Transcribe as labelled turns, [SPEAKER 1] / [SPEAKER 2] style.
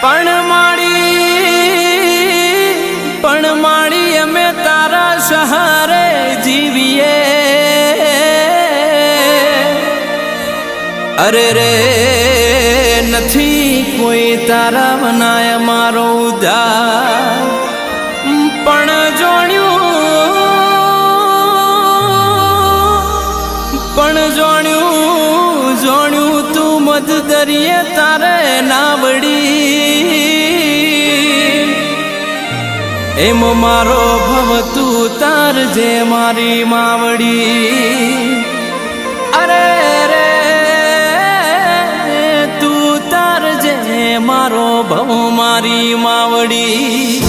[SPEAKER 1] પણ માડી અમે તારા સહારે જીવીએ અરે રે નથી કોઈ તારા મનાય મારો ઉદ્ધાર પણ જોણ્યું તું મધ દરિયે તારે નાવડી એમ મારો ભવ તું તાર જે મારી માવડી અરે રે તું તાર જે મારો ભવ મારી માવડી